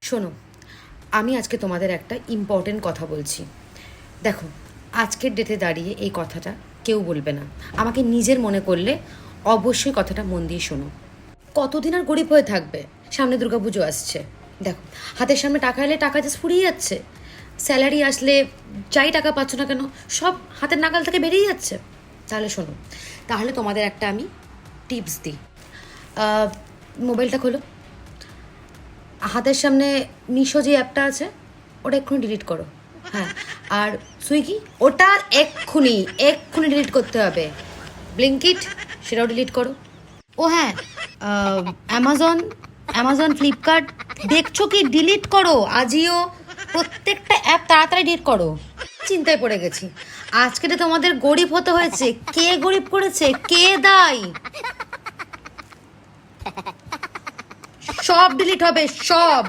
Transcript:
শোনো, আমি আজকে তোমাদের একটা ইম্পর্টেন্ট কথা বলছি। দেখো, আজকের ডেটে দাঁড়িয়ে এই কথাটা কেউ বলবে না, আমাকে নিজের মনে করলে অবশ্যই কথাটা মন দিয়ে শোনো। কতদিন আর গরিব হয়ে থাকবে? সামনে দুর্গাপুজো আসছে, দেখো হাতের সামনে টাকা এলে টাকা জাস্ট ফুরিয়ে যাচ্ছে। স্যালারি আসলে যাই টাকা পাচ্ছ না কেন সব হাতের নাগাল থেকে বেরিয়ে যাচ্ছে। তাহলে শোনো, তাহলে তোমাদের একটা আমি টিপস দিই। মোবাইলটা খোলো, হাতের সামনে মিশো যে অ্যাপটা আছে ওটা এক্ষুনি ডিলিট করো। হ্যাঁ, আর সুইগি ওটা এক্ষুনি এক্ষুনি ডিলিট করতে হবে। ব্লিঙ্কিট সেটাও ডিলিট করো। ও হ্যাঁ, অ্যামাজন অ্যামাজন ফ্লিপকার্ট দেখছো কি, ডিলিট করো। আজিও প্রত্যেকটা অ্যাপ তাড়াতাড়ি ডিলিট করো। চিন্তায় পড়ে গেছি, আজকে তো তোমাদের গরিব হতে হয়েছে। কে গরিব করেছে, কে দায়ী? সব ডিলিট হবে, সব।